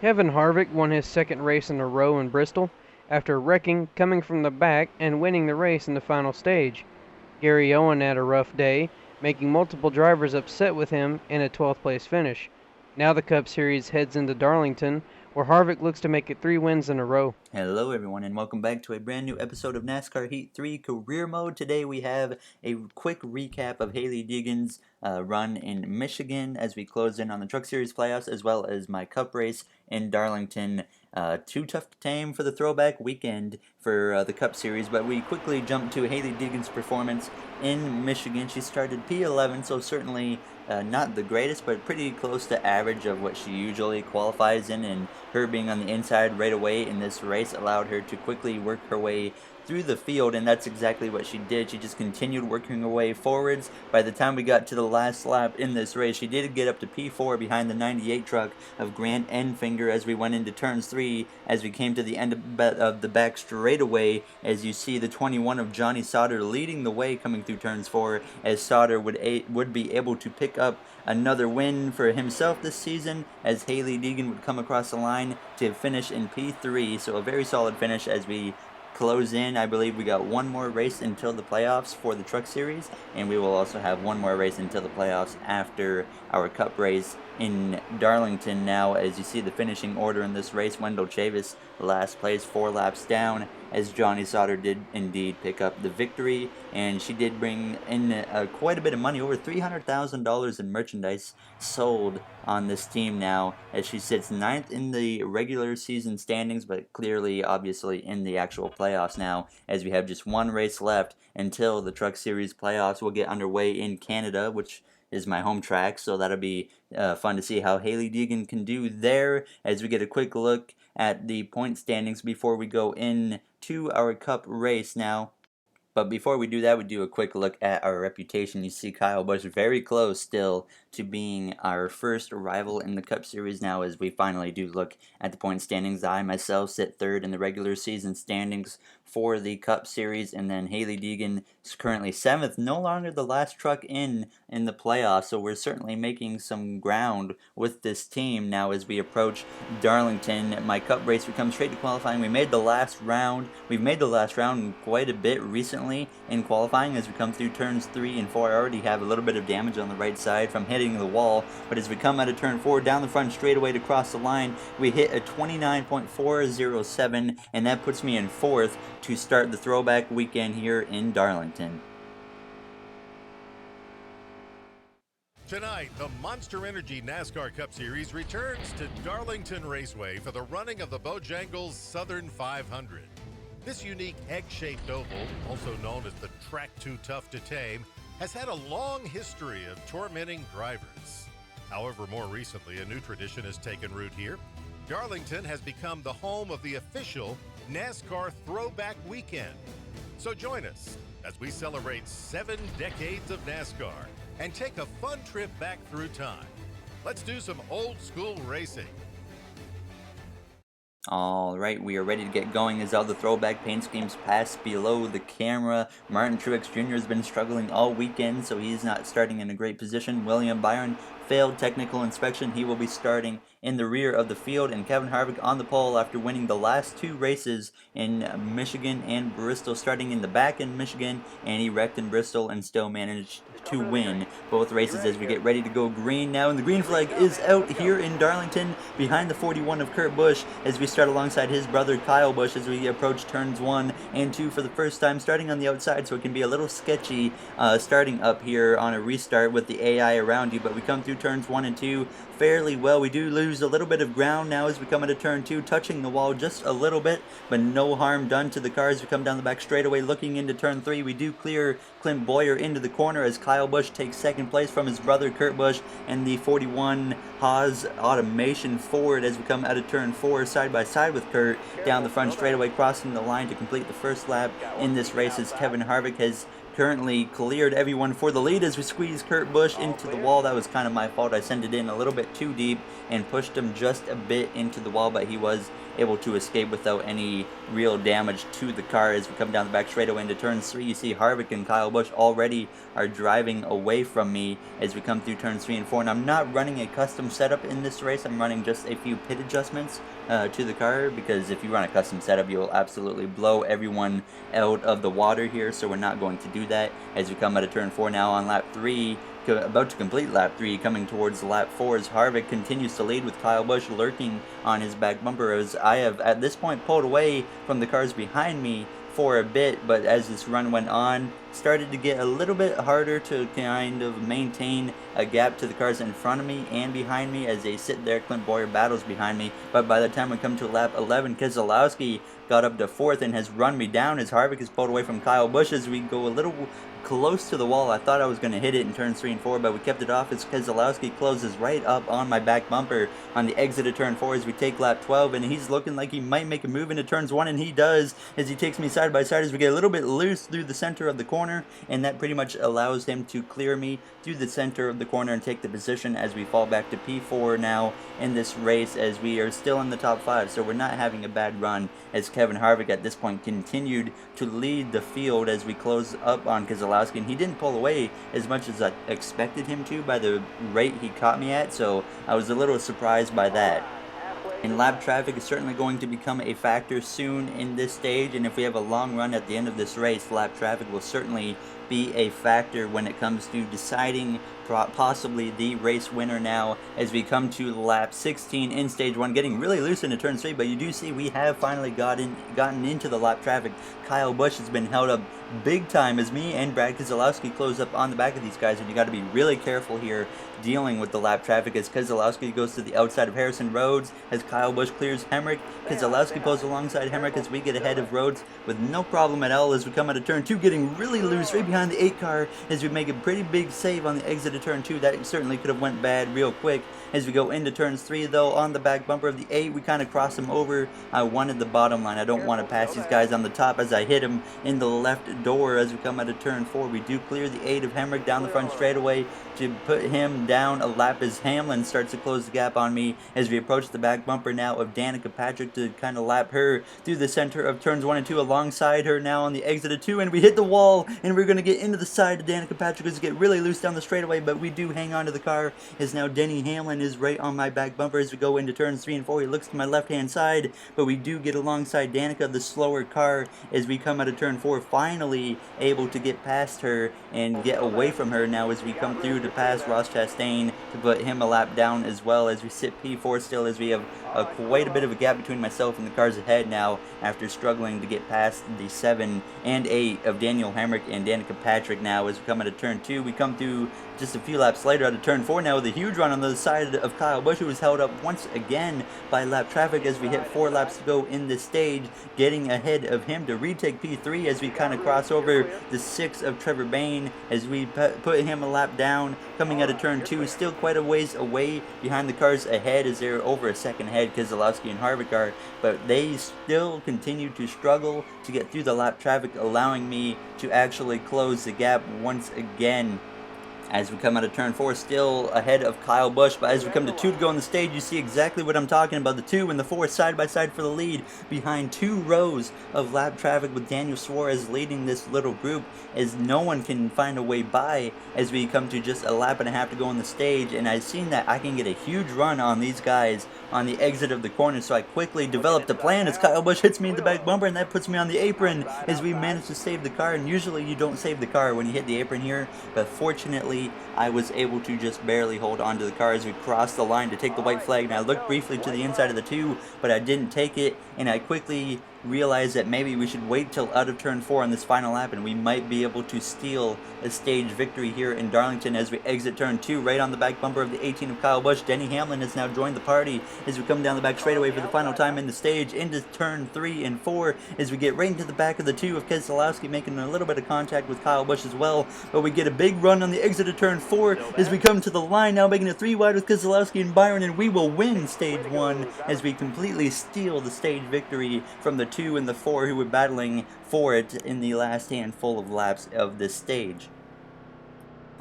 Kevin Harvick won his second race in a row in Bristol after wrecking, coming from the back, and winning the race in the final stage. Gary Owen had a rough day, making multiple drivers upset with him in a 12th place finish. Now the Cup Series heads into Darlington, where Harvick looks to make it 3 wins in a row. Hello everyone and welcome back to a brand new episode of NASCAR Heat 3 Career Mode. Today we have a quick recap of Hailie Deegan's run in Michigan as we close in on the Truck Series playoffs, as well as my Cup race in Darlington. Too tough to tame for the throwback weekend for the Cup Series, but we quickly jump to Hailie Deegan's performance in Michigan. She started P11, so certainly not the greatest, but pretty close to average of what she usually qualifies in, and her being on the inside right away in this race allowed her to quickly work her way through the field, and that's exactly what she did. She just continued working her way forwards. By the time we got to the last lap in this race, she did get up to P4 behind the 98 truck of Grant Enfinger as we went into turns 3, as we came to the end of the back straightaway, as you see the 21 of Johnny Sauter leading the way coming through turns 4, as Sauter would be able to pick up another win for himself this season, as Hailie Deegan would come across the line to finish in P3. So a very solid finish as we close in. I believe we got one more race until the playoffs for the Truck Series, and we will also have one more race until the playoffs after our Cup race in Darlington. Now, as you see the finishing order in this race, Wendell Chavis last place, 4 laps down, as Johnny Sauter did indeed pick up the victory, and she did bring in quite a bit of money, over $300,000 in merchandise sold on this team now, as she sits 9th in the regular season standings, but clearly, obviously, in the actual playoffs now, as we have just one race left until the Truck Series playoffs will get underway in Canada, which is my home track, so that'll be fun to see how Hailie Deegan can do there, as we get a quick look at the point standings before we go in to our Cup race now. But before we do that, we do a quick look at our reputation. You see Kyle Busch very close still to being our first rival in the Cup Series now, as we finally do look at the point standings. I myself sit 3rd in the regular season standings for the Cup Series, and then Hailie Deegan is currently 7th, no longer the last truck in the playoffs, so we're certainly making some ground with this team now as we approach Darlington. My Cup race, we come straight to qualifying. We made the last round. We've made the last round quite a bit recently in qualifying as we come through turns 3 and 4. I already have a little bit of damage on the right side from hitting the wall, but as we come out of turn 4 down the front straightaway to cross the line, we hit a 29.407, and that puts me in 4th to start the throwback weekend here in Darlington. Tonight, the Monster Energy NASCAR Cup Series returns to Darlington Raceway for the running of the Bojangles Southern 500. This unique egg-shaped oval, also known as the Track Too Tough to Tame, has had a long history of tormenting drivers. However, more recently, a new tradition has taken root here. Darlington has become the home of the official NASCAR Throwback Weekend. So join us as we celebrate 7 decades of NASCAR and take a fun trip back through time. Let's do some old school racing. Alright, we are ready to get going as all the throwback paint schemes pass below the camera. Martin Truex Jr. has been struggling all weekend, so he's not starting in a great position. William Byron failed technical inspection. He will be starting in the rear of the field, and Kevin Harvick on the pole after winning the last 2 races in Michigan and Bristol, starting in the back in Michigan, and he wrecked in Bristol and still managed to win both races as we get ready to go green now, and the green flag is out here in Darlington behind the 41 of Kurt Busch as we start alongside his brother Kyle Busch as we approach turns 1 and 2 for the first time, starting on the outside, so it can be a little sketchy starting up here on a restart with the AI around you, but we come through turns 1 and 2 fairly well. We do lose a little bit of ground now as we come into turn 2, touching the wall just a little bit, but no harm done to the car as we come down the back straightaway. Looking into turn 3, we do clear Clint Boyer into the corner as Kyle Busch takes 2nd place from his brother Kurt Busch and the 41 Haas Automation Ford as we come out of turn 4 side by side with Kurt down the front straightaway, crossing the line to complete the first lap in this race as Kevin Harvick has currently cleared everyone for the lead as we squeeze Kurt Busch into the wall. That was kind of my fault. I sent it in a little bit too deep and pushed him just a bit into the wall, but he was able to escape without any real damage to the car. As we come down the back straightaway into turns 3, you see Harvick and Kyle Busch already are driving away from me as we come through turns 3 and 4. And I'm not running a custom setup in this race. I'm running just a few pit adjustments to the car, because if you run a custom setup, you'll absolutely blow everyone out of the water here. So we're not going to do that. As we come out of turn 4 now on lap 3, about to complete lap 3, coming towards lap 4, as Harvick continues to lead with Kyle Busch lurking on his back bumper, as I have at this point pulled away from the cars behind me for a bit. But as this run went on, started to get a little bit harder to kind of maintain a gap to the cars in front of me and behind me as they sit there. Clint Boyer battles behind me, but by the time we come to lap 11, Keselowski got up to 4th and has run me down as Harvick is pulled away from Kyle Busch as we go a little close to the wall. I thought I was going to hit it in turns 3 and 4, but we kept it off as Keselowski closes right up on my back bumper on the exit of turn 4 as we take lap 12, and he's looking like he might make a move into turns 1, and he does, as he takes me side by side as we get a little bit loose through the center of the corner, and that pretty much allows him to clear me through the center of the corner and take the position as we fall back to P4 now in this race, as we are still in the top 5. So we're not having a bad run, as Kevin Harvick at this point continued to lead the field as we close up on Keselowski, and he didn't pull away as much as I expected him to by the rate he caught me at, so I was a little surprised by that. And lap traffic is certainly going to become a factor soon in this stage, and if we have a long run at the end of this race, lap traffic will certainly be a factor when it comes to deciding possibly the race winner now, as we come to lap 16 in stage 1, getting really loose into turn 3, but you do see we have finally gotten into the lap traffic. Kyle Busch has been held up big time as me and Brad Keselowski close up on the back of these guys, and you got to be really careful here dealing with the lap traffic as Keselowski goes to the outside of Harrison Rhodes as Kyle Busch clears Hemrick. Keselowski pulls alongside Hemrick as we get ahead of Rhodes with no problem at all as we come out of turn 2, getting really loose right behind the 8 car as we make a pretty big save on the exit of turn 2. That certainly could have went bad real quick. As we go into turns 3 though, on the back bumper of the 8, we kind of cross him over. I wanted the bottom line. I don't want to pass these guys on the top as I hit him in the left door. As we come out of turn 4, we do clear the 8 of Hemrick down the front straightaway to put him down a lap as Hamlin starts to close the gap on me as we approach the back bumper now of Danica Patrick to kind of lap her through the center of turns 1 and 2 alongside her now on the exit of 2, and we hit the wall and we're going to get into the side of Danica Patrick as we get really loose down the straightaway, but we do hang on to the car as now Denny Hamlin is right on my back bumper as we go into turns 3 and 4. He looks to my left hand side, but we do get alongside Danica, the slower car, as we come out of turn 4, finally able to get past her and get away from her now as we come through to pass Ross Chastain to put him a lap down as well, as we sit P4 still, as we have quite a bit of a gap between myself and the cars ahead now after struggling to get past the 7 and 8 of Daniel Hemrick and Danica Patrick. Now as we come out of turn 2, we come through just a few laps later out of turn 4 now with a huge run on the side of Kyle Busch, who was held up once again by lap traffic as we hit 4 laps to go in this stage, getting ahead of him to retake P3 as we kind of cross over the 6 of Trevor Bayne as we put him a lap down. Coming out of turn 2, still quite a ways away behind the cars ahead as they're over a second ahead, Keselowski and Harvick are, but they still continue to struggle to get through the lap traffic, allowing me to actually close the gap once again. As we come out of turn 4, still ahead of Kyle Busch, but as we come to 2 to go on the stage, you see exactly what I'm talking about. The 2 and the 4 side by side for the lead behind 2 rows of lap traffic, with Daniel Suarez leading this little group as no one can find a way by as we come to just a lap and a half to go on the stage. And I've seen that I can get a huge run on these guys on the exit of the corner, so I quickly developed a plan as Kyle Busch hits me in the back bumper, and that puts me on the apron as we manage to save the car. And usually you don't save the car when you hit the apron here, but fortunately I was able to just barely hold on to the car as we crossed the line to take the white flag. And I looked briefly to the inside of the 2, but I didn't take it, and I quickly realized that maybe we should wait till out of turn 4 on this final lap, and we might be able to steal a stage victory here in Darlington as we exit turn 2 right on the back bumper of the 18 of Kyle Busch. Denny Hamlin has now joined the party as we come down the back straightaway for the final time in the stage into turn 3 and 4 as we get right into the back of the 2 of Keselowski, making a little bit of contact with Kyle Busch as well, but we get a big run on the exit of turn 4 as we come to the line now, making it 3 wide with Keselowski and Byron, and we will win stage 1 as we completely steal the stage victory from the 2 and the 4 who were battling for it in the last handful of laps of this stage.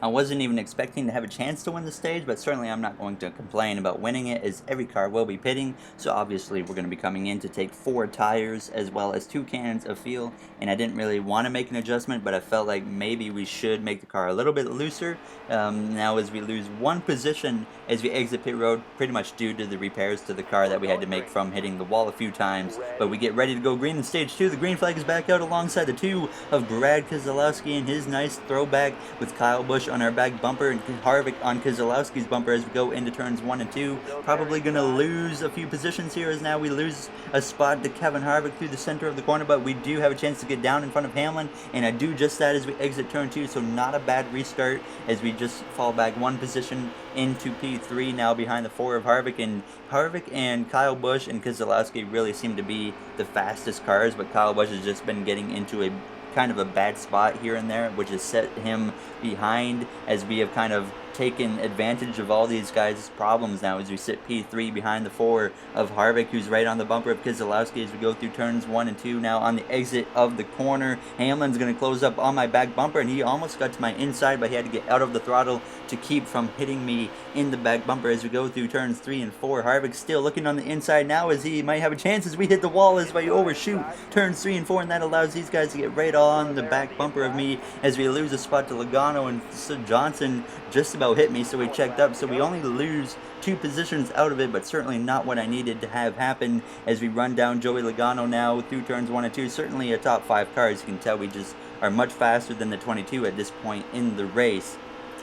I wasn't even expecting to have a chance to win the stage, but certainly I'm not going to complain about winning it, as every car will be pitting, so obviously we're going to be coming in to take 4 tires as well as 2 cans of fuel, and I didn't really want to make an adjustment, but I felt like maybe we should make the car a little bit looser. Now as we lose 1 position as we exit pit road, pretty much due to the repairs to the car that we had to make from hitting the wall a few times, but we get ready to go green in stage 2. The green flag is back out alongside the 2 of Brad Keselowski and his nice throwback with Kyle Busch on our back bumper and Harvick on Keselowski's bumper as we go into turns 1 and 2. Probably going to lose a few positions here, as now we lose a spot to Kevin Harvick through the center of the corner, but we do have a chance to get down in front of Hamlin, and I do just that as we exit turn 2, so not a bad restart as we just fall back 1 position into P3 now behind the 4 of Harvick. And Harvick and Kyle Busch and Keselowski really seem to be the fastest cars, but Kyle Busch has just been getting into a kind of a bad spot here and there, which has set him behind as we have kind of taken advantage of all these guys' problems now as we sit P3 behind the 4 of Harvick, who's right on the bumper of Keselowski as we go through turns 1 and 2. Now on the exit of the corner, Hamlin's going to close up on my back bumper, and he almost got to my inside, but he had to get out of the throttle to keep from hitting me in the back bumper as we go through turns 3 and 4. Harvick still looking on the inside now as he might have a chance as we hit the wall as we overshoot turns 3 and 4, and that allows these guys to get right on the back bumper of me as we lose a spot to Logano, and so Johnson just about hit me, so we checked up, so we only lose 2 positions out of it, but certainly not what I needed to have happen as we run down Joey Logano now through turns 1 and 2. Certainly a top 5 car, as you can tell. We just are much faster than the 22 at this point in the race.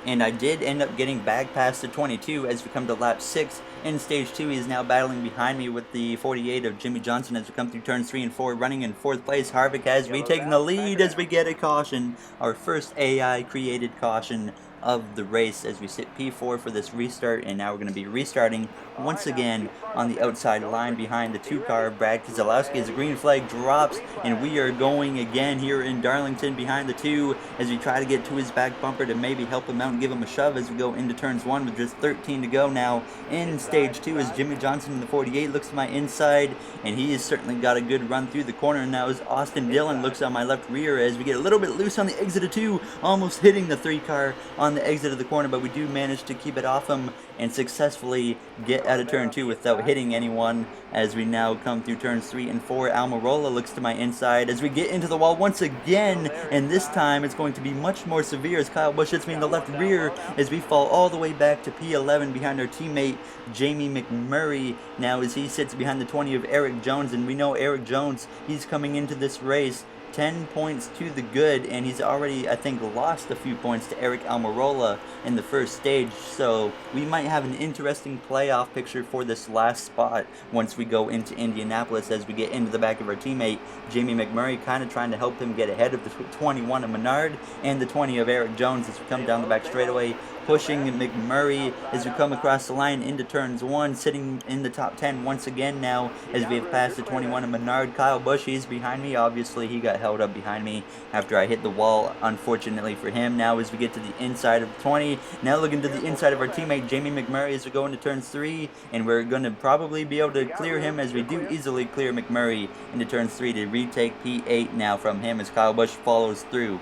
And I did end up getting back past the 22 as we come to lap 6 in stage 2. He is now battling behind me with the 48 of Jimmy Johnson as we come through turns 3 and 4, running in 4th place. Harvick has retaken the lead as we get a caution, our first AI created caution of the race as we sit P4 for this restart, and now we're going to be restarting once again on the outside line behind the 2 car Brad Keselowski as the green flag drops, and we are going again here in Darlington behind the 2 as we try to get to his back bumper to maybe help him out and give him a shove as we go into turns 1 with just 13 to go now in stage 2 as Jimmy Johnson in the 48 looks to my inside, and he has certainly got a good run through the corner. And now as Austin Dillon looks on my left rear as we get a little bit loose on the exit of 2, almost hitting the 3 car on the exit of the corner, but we do manage to keep it off him and successfully get out of turn 2 without hitting anyone as we now come through turns 3 and 4. Almirola looks to my inside as we get into the wall once again, and this time it's going to be much more severe as Kyle Busch hits me in the left rear as we fall all the way back to P11 behind our teammate Jamie McMurray now as he sits behind the 20 of Eric Jones. And we know Eric Jones, he's coming into this race 10 points to the good, and he's already, I think, lost a few points to Eric Almirola in the first stage, so we might have an interesting playoff picture for this last spot once we go into Indianapolis as we get into the back of our teammate Jamie McMurray, kind of trying to help him get ahead of the 21 of Menard and the 20 of Eric Jones as we come down the back straightaway, pushing McMurray as we come across the line into turns 1, sitting in the top 10 once again now as we have passed the 21 of Menard. Kyle Busch, he's behind me. Obviously, he got held up behind me after I hit the wall, unfortunately for him. Now as we get to the inside of 20, now looking to the inside of our teammate Jamie McMurray as we go into turns 3, and we're going to probably be able to clear him as we do easily clear McMurray into turns 3 to retake P8 now from him as Kyle Busch follows through.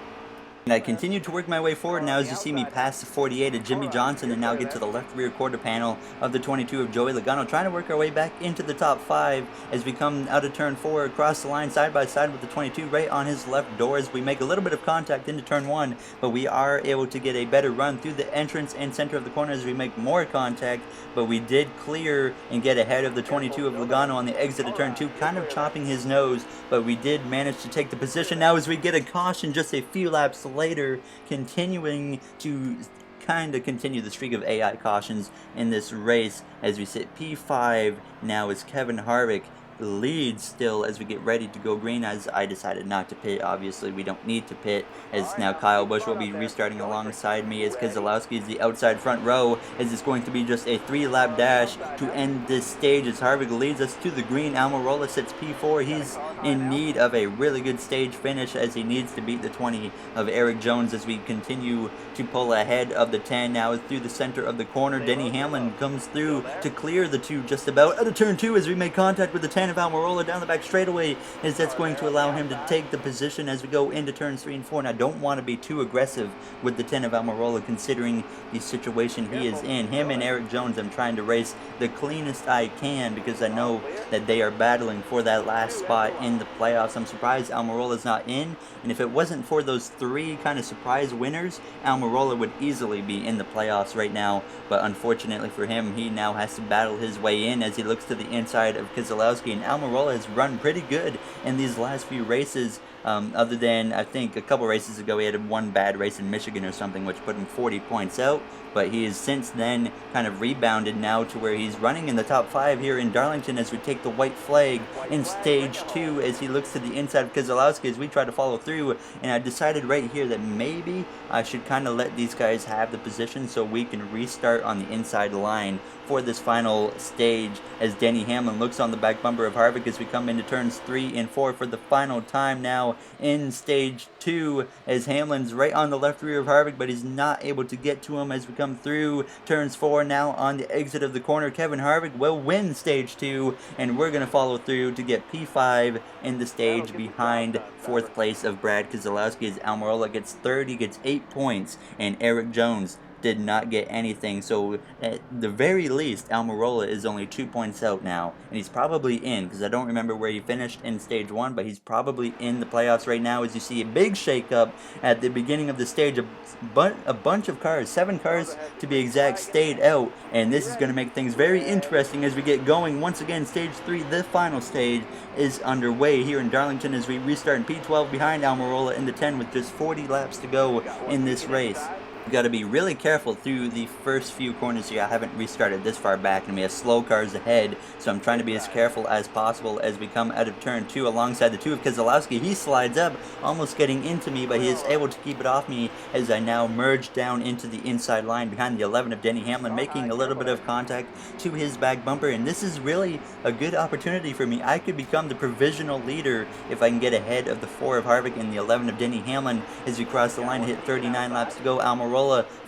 And I continue to work my way forward now as you see me pass the 48 of Jimmy Johnson and now get to the left rear quarter panel of the 22 of Joey Logano, trying to work our way back into the top 5 as we come out of turn 4 across the line side by side with the 22 right on his left door as we make a little bit of contact into turn 1, but we are able to get a better run through the entrance and center of the corner as we make more contact, but we did clear and get ahead of the 22 of Logano on the exit of turn 2, kind of chopping his nose, but we did manage to take the position now as we get a caution just a few laps later, continuing to kind of continue the streak of AI cautions in this race as we sit P5 now as Kevin Harvick leads still as we get ready to go green, as I decided not to pit. Obviously we don't need to pit as now Kyle Busch will be restarting alongside me as Keselowski is the outside front row as it's going to be just a 3-lap dash to end this stage as Harvick leads us to the green. Almirola sits P4. He's in need of a really good stage finish as he needs to beat the 20 of Eric Jones as we continue to pull ahead of the 10 now through the center of the corner. Denny Hamlin comes through to clear the 2 just about out of turn 2 as we make contact with the 10 10 of Almirola down the back straightaway, as that's going to allow him to take the position as we go into turns 3 and 4. And I don't want to be too aggressive with the 10 of Almirola considering the situation he is in. Him and Eric Jones, I'm trying to race the cleanest I can because I know that they are battling for that last spot in the playoffs. I'm surprised Almirola's not in, and if it wasn't for those 3 kind of surprise winners, Almirola would easily be in the playoffs right now. But unfortunately for him, he now has to battle his way in as he looks to the inside of Keselowski, and Almirola has run pretty good in these last few races. Other than, I think, a couple races ago, he had one bad race in Michigan or something, which put him 40 points out. But he has since then kind of rebounded now to where he's running in the top 5 here in Darlington as we take the white flag in stage 2 as he looks to the inside of Keselowski as we try to follow through. And I decided right here that maybe I should kind of let these guys have the position so we can restart on the inside line for this final stage as Denny Hamlin looks on the back bumper of Harvick as we come into turns 3 and 4 for the final time now in stage 2 as Hamlin's right on the left rear of Harvick, but he's not able to get to him as we come through turns 4 now on the exit of the corner. Kevin Harvick will win stage 2, and we're going to follow through to get P5 in the stage behind 4th place of Brad Keselowski as Almirola gets 3rd, he gets 8 points, and Eric Jones did not get anything. So at the very least, Almirola is only 2 points out now, and he's probably in, because I don't remember where he finished in stage 1, but he's probably in the playoffs right now as you see a big shakeup at the beginning of the stage. A bunch of cars, 7 cars to be exact, stayed out, and this is going to make things very interesting as we get going. Once again, stage 3, the final stage, is underway here in Darlington as we restart in P12 behind Almirola in the 10 with just 40 laps to go in this race. We've got to be really careful through the first few corners here. I haven't restarted this far back, and we have slow cars ahead, so I'm trying to be as careful as possible as we come out of turn 2 alongside the 2 of Keselowski. He slides up, almost getting into me, but he is able to keep it off me as I now merge down into the inside line behind the 11 of Denny Hamlin, making a little bit of contact to his back bumper, and this is really a good opportunity for me. I could become the provisional leader if I can get ahead of the 4 of Harvick and the 11 of Denny Hamlin as we cross the line and hit 39 laps to go. Almirola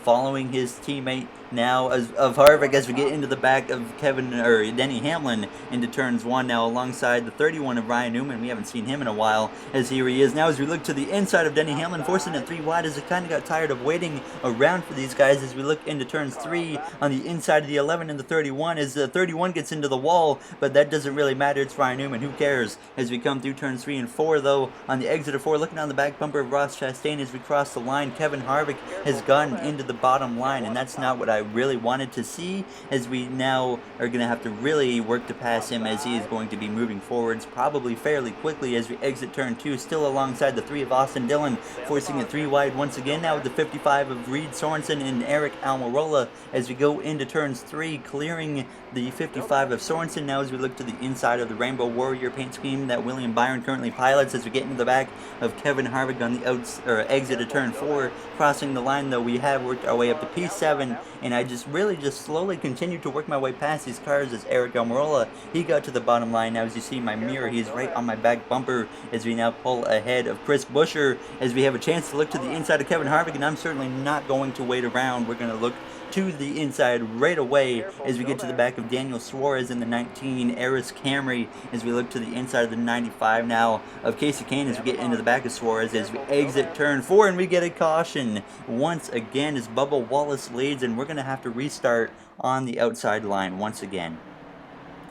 following his teammate now of Harvick as we get into the back of Denny Hamlin into turns 1 now alongside the 31 of Ryan Newman. We haven't seen him in a while as here he is now as we look to the inside of Denny Hamlin, forcing it 3 wide as I kind of got tired of waiting around for these guys as we look into turns 3 on the inside of the 11 and the 31 as the 31 gets into the wall, but that doesn't really matter. It's Ryan Newman, who cares, as we come through turns 3 and 4 though. On the exit of 4, looking on the back bumper of Ross Chastain as we cross the line, Kevin Harvick has gotten into the bottom line, and that's not what I really wanted to see, as we now are going to have to really work to pass him as he is going to be moving forwards probably fairly quickly as we exit turn 2, still alongside the 3 of Austin Dillon, forcing it 3 wide once again now with the 55 of Reed Sorensen and Eric Almirola as we go into turns 3, clearing the 55 of Sorensen now as we look to the inside of the Rainbow Warrior paint scheme that William Byron currently pilots as we get into the back of Kevin Harvick on the exit of turn 4. Crossing the line though, we have worked our way up to P7, and I just slowly continue to work my way past these cars as Eric Almirola, he got to the bottom line now as you see my mirror, he's right on my back bumper as we now pull ahead of Chris Buescher as we have a chance to look to the inside of Kevin Harvick, and I'm certainly not going to wait around. We're going to look to the inside right away as we get to the back of Daniel Suarez in the 19 Eris Camry as we look to the inside of the 95 now of Casey Kane as we get into the back of Suarez as we exit turn 4, and we get a caution once again as Bubba Wallace leads, and we're going to have to restart on the outside line once again.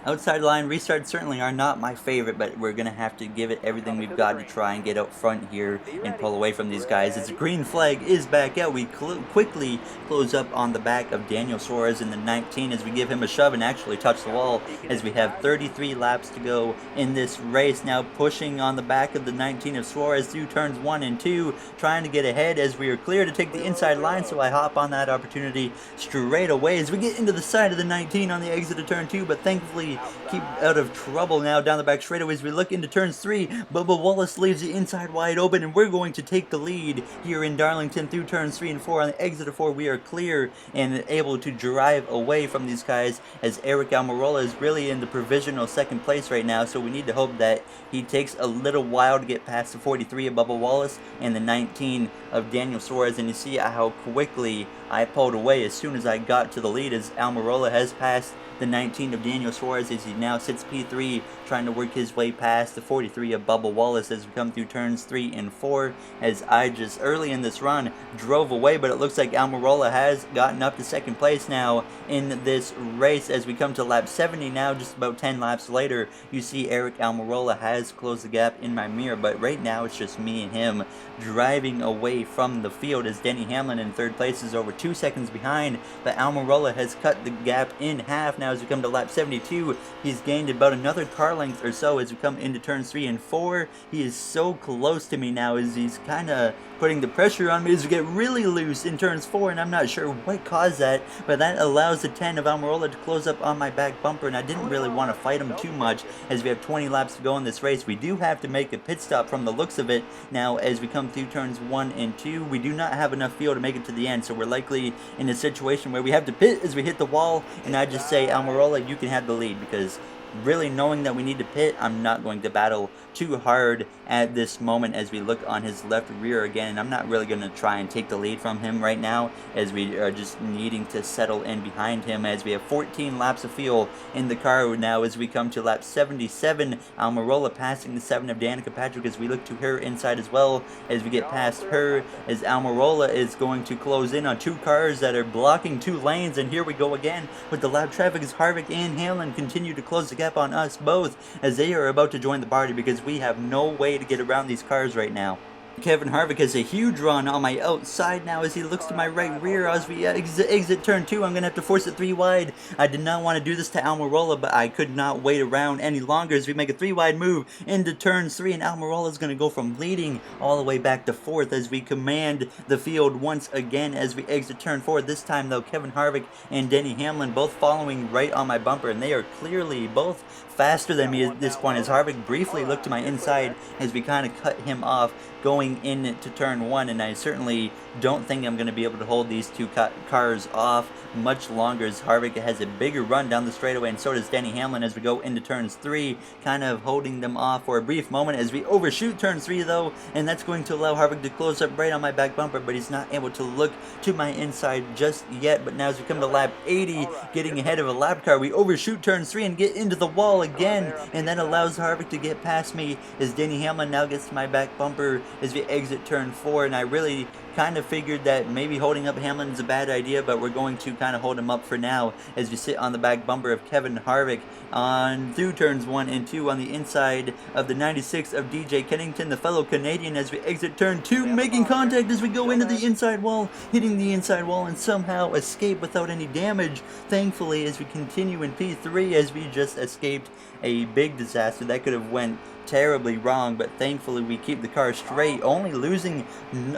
Outside line restarts certainly are not my favorite, but we're going to have to give it everything we've got to try and get out front here and pull away from these guys. As the green flag is back out, we quickly close up on the back of Daniel Suarez in the 19 as we give him a shove and actually touch the wall as we have 33 laps to go in this race. Now pushing on the back of the 19 of Suarez through turns 1 and 2, trying to get ahead as we are clear to take the inside line, so I hop on that opportunity straight away as we get into the side of the 19 on the exit of turn 2, but thankfully keep out of trouble now down the back straightaway as we look into turns 3. Bubba Wallace leaves the inside wide open, and we're going to take the lead here in Darlington through turns 3 and 4. On the exit of 4, we are clear and able to drive away from these guys as Eric Almirola is really in the provisional second place right now, so we need to hope that he takes a little while to get past the 43 of Bubba Wallace and the 19 of Daniel Suarez, and you see how quickly I pulled away as soon as I got to the lead as Almirola has passed the 19 of Daniel Suarez as he now sits P3, trying to work his way past the 43 of Bubba Wallace as we come through turns 3 and 4, as I just early in this run drove away, but it looks like Almirola has gotten up to second place now in this race as we come to lap 70 now. Just about 10 laps later, you see Eric Almirola has closed the gap in my mirror, but right now it's just me and him driving away from the field as Denny Hamlin in third place is over 2 seconds behind, but Almirola has cut the gap in half now as we come to lap 72. He's gained about another car length or so as we come into turns 3 and 4. He is so close to me now as he's kind of putting the pressure on me as we get really loose in turns 4, and I'm not sure what caused that, but that allows the 10 of Almirola to close up on my back bumper, and I didn't really want to fight him too much as we have 20 laps to go in this race. We do have to make a pit stop from the looks of it now as we come through turns 1 and 2. We do not have enough fuel to make it to the end, so we're likely in a situation where we have to pit as we hit the wall, and I just say, Almirola, you can have the lead, because really knowing that we need to pit, I'm not going to battle too hard at this moment as we look on his left rear again, and I'm not really going to try and take the lead from him right now as we are just needing to settle in behind him as we have 14 laps of fuel in the car now as we come to lap 77. Almirola passing the 7 of Danica Patrick as we look to her inside as well as we get past her as Almirola is going to close in on 2 cars that are blocking 2 lanes, and here we go again with the lap traffic as Harvick and Hamlin continue to close the gap on us both as they are about to join the party because we have no way to get around these cars right now. Kevin Harvick has a huge run on my outside now as he looks to my right rear as we exit turn 2. I'm going to have to force it 3 wide. I did not want to do this to Almirola, but I could not wait around any longer as we make a 3 wide move into turns 3, and Almirola is going to go from leading all the way back to 4th as we command the field once again as we exit turn 4. This time though, Kevin Harvick and Denny Hamlin both following right on my bumper, and they are clearly both faster than me at this point as Harvick briefly looked to my inside as we kind of cut him off going into turn 1, and I certainly don't think I'm going to be able to hold these 2 cars off much longer as Harvick has a bigger run down the straightaway, and so does Denny Hamlin as we go into turns 3, kind of holding them off for a brief moment as we overshoot turn 3 though, and that's going to allow Harvick to close up right on my back bumper, but he's not able to look to my inside just yet. But now as we come to lap 80, getting ahead of a lap car, we overshoot turns 3 and get into the wall again, and that allows Harvick to get past me as Denny Hamlin now gets to my back bumper as we exit turn 4, and I really kind of figured that maybe holding up Hamlin is a bad idea, but we're going to kind of hold him up for now as we sit on the back bumper of Kevin Harvick on through turns 1 and 2 on the inside of the 96 of DJ Kennington, the fellow Canadian, as we exit turn 2, making contact as we go into the inside wall, hitting the inside wall and somehow escape without any damage, thankfully, as we continue in P3 as we just escaped a big disaster that could have went terribly wrong, but thankfully we keep the car straight, only losing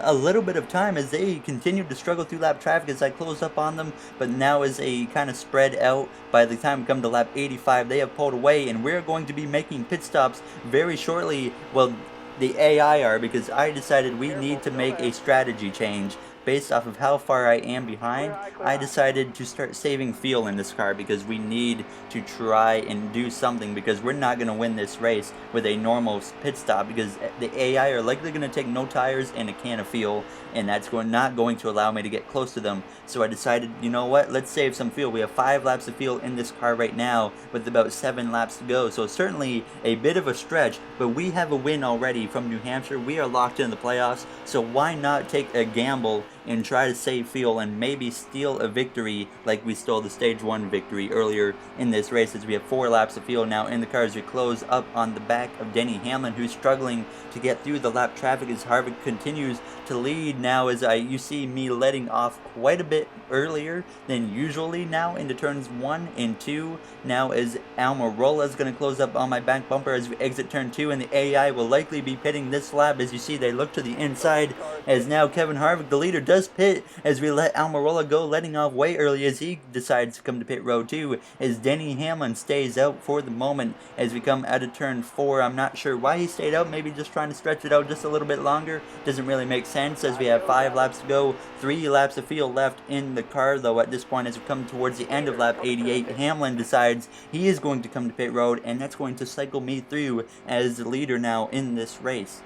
a little bit of time as they continue to struggle through lap traffic as I close up on them, but now as a kind of spread out, by the time we come to lap 85 they have pulled away, and we're going to be making pit stops very shortly. Well, the AI are, because I decided we need to make a strategy change. Based off of how far I am behind, I decided to start saving fuel in this car because we need to try and do something, because we're not going to win this race with a normal pit stop because the AI are likely going to take no tires and a can of fuel, and that's not going to allow me to get close to them. So I decided, you know what, let's save some fuel. We have 5 laps of fuel in this car right now with about 7 laps to go, so certainly a bit of a stretch, but we have a win already from New Hampshire. We are locked in the playoffs, so why not take a gamble and try to save fuel and maybe steal a victory like we stole the stage 1 victory earlier in this race, as we have 4 laps of fuel now in the car as we close up on the back of Denny Hamlin, who's struggling to get through the lap traffic as Harvick continues to lead now as you see me letting off quite a bit earlier than usually now into turns 1 and 2 now as Almirola is going to close up on my back bumper as we exit turn 2, and the AI will likely be pitting this lap as you see they look to the inside as now Kevin Harvick, the leader, does pit as we let Almirola go, letting off way early as he decides to come to pit road 2 as Denny Hamlin stays out for the moment as we come out of turn 4. I'm not sure why he stayed out, maybe just trying to stretch it out just a little bit longer. Doesn't really make sense as we have 5 laps to go, 3 laps of fuel left in the car though at this point as we come towards the end of lap 88. Hamlin decides he is going to come to pit road, and that's going to cycle me through as the leader now in this race.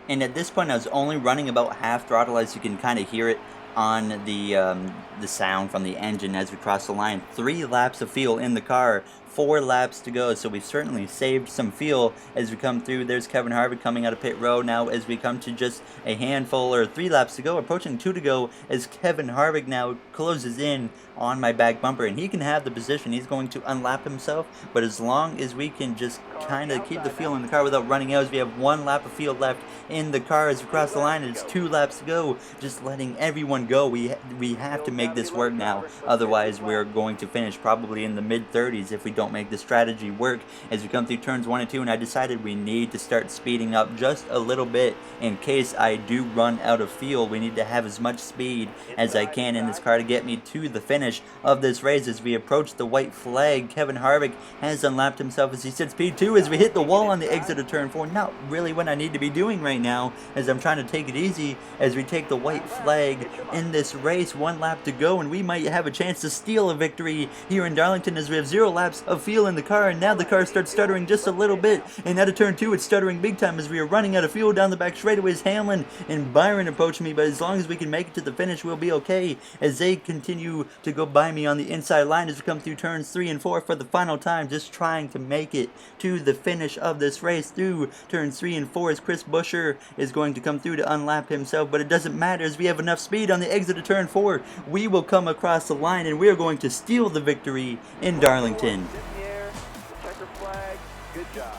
And at this point I was only running about half throttle, as you can kind of hear it on the sound from the engine as we cross the line. 3 laps of fuel in the car, 4 laps to go, so we've certainly saved some fuel as we come through. There's Kevin Harvick coming out of pit row now as we come to just a handful, or 3 laps to go, approaching 2 to go, as Kevin Harvick now closes in on my back bumper, and he can have the position. He's going to unlap himself, but as long as we can just kind of keep the fuel in the car without running out, as we have 1 lap of fuel left in the car as we cross the line, and it's 2 laps to go, just letting everyone go. We have to make this work now, otherwise we're going to finish probably in the mid-30s if we don't make the strategy work as we come through turns 1 and 2, and I decided we need to start speeding up just a little bit in case I do run out of fuel. We need to have as much speed as I can in this car to get me to the finish of this race. As we approach the white flag, Kevin Harvick has unlapped himself as he sits P2 as we hit the wall on the exit of turn 4. Not really what I need to be doing right now, as I'm trying to take it easy as we take the white flag in this race. 1 lap to go, and we might have a chance to steal a victory here in Darlington as we have 0 laps of fuel in the car, and now the car starts stuttering just a little bit, and out of turn 2 it's stuttering big time as we are running out of fuel down the back straightaways. Hamlin and Byron approach me, but as long as we can make it to the finish, we'll be okay as they continue to go by me on the inside line as we come through turns 3 and 4 for the final time, just trying to make it to the finish of this race through turns 3 and 4 as Chris Buescher is going to come through to unlap himself, but it doesn't matter as we have enough speed on the exit of turn 4. We will come across the line and we are going to steal the victory in Darlington. Good job.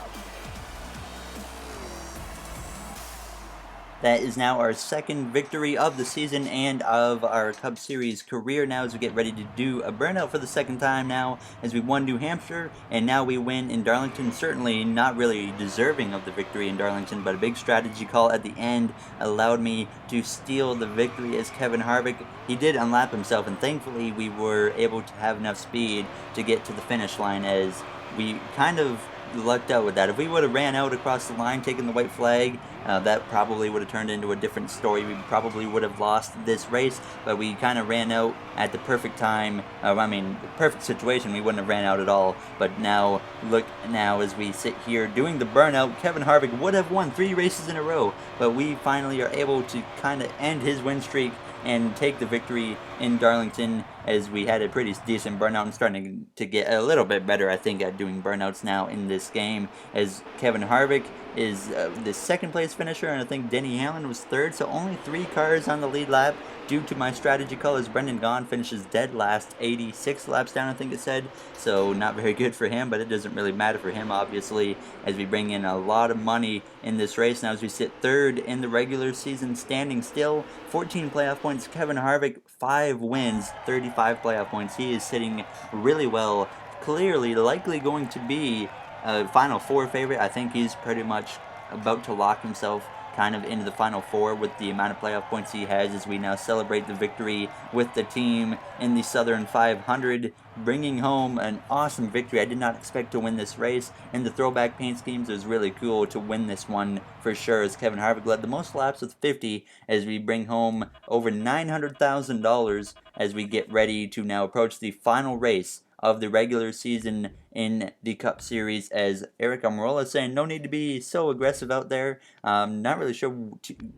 That is now our 2nd victory of the season and of our Cup Series career now as we get ready to do a burnout for the 2nd time now, as we won New Hampshire and now we win in Darlington. Certainly not really deserving of the victory in Darlington, but a big strategy call at the end allowed me to steal the victory as Kevin Harvick, he did unlap himself, and thankfully we were able to have enough speed to get to the finish line as we kind of lucked out with that. If we would have ran out across the line, taken the white flag, that probably would have turned into a different story. We probably would have lost this race, but we kind of ran out at the perfect time. The perfect situation. We wouldn't have ran out at all. But now, look now as we sit here doing the burnout, Kevin Harvick would have won 3 races in a row, but we finally are able to kind of end his win streak and take the victory in Darlington as we had a pretty decent burnout and starting to get a little bit better, I think, at doing burnouts now in this game, as Kevin Harvick is the 2nd place finisher, and I think Denny Hamlin was 3rd, so only 3 cars on the lead lap due to my strategy call as Brendan Gaughan finishes dead last, 86 laps down, I think it said, so not very good for him, but it doesn't really matter for him, obviously, as we bring in a lot of money in this race now as we sit 3rd in the regular season standing still, 14 playoff points. Kevin Harvick, 5 wins, 35 playoff points. He is sitting really well, clearly likely going to be a Final Four favorite. I think he's pretty much about to lock himself kind of into the Final Four with the amount of playoff points he has as we now celebrate the victory with the team in the Southern 500, bringing home an awesome victory. I did not expect to win this race, and the throwback paint schemes was really cool to win this one for sure, as Kevin Harvick led the most laps with 50 as we bring home over $900,000 as we get ready to now approach the final race of the regular season in the Cup Series, as Eric Almirola saying no need to be so aggressive out there. Not really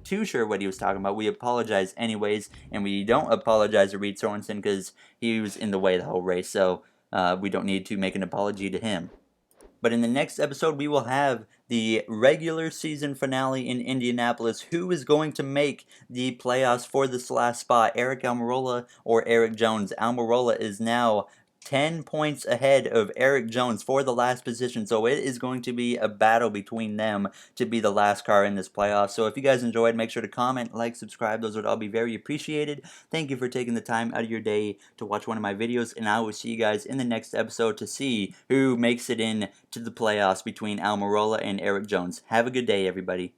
too sure what he was talking about. We apologize anyways, and we don't apologize to Reed Sorensen because he was in the way the whole race, so we don't need to make an apology to him. But in the next episode, we will have the regular season finale in Indianapolis. Who is going to make the playoffs for this last spot, Eric Almirola or Eric Jones? Almirola is now 10 points ahead of Eric Jones for the last position, so it is going to be a battle between them to be the last car in this playoff. So if you guys enjoyed, make sure to comment, like, subscribe. Those would all be very appreciated. Thank you for taking the time out of your day to watch one of my videos, and I will see you guys in the next episode to see who makes it in to the playoffs between Almirola and Eric Jones. Have a good day, everybody.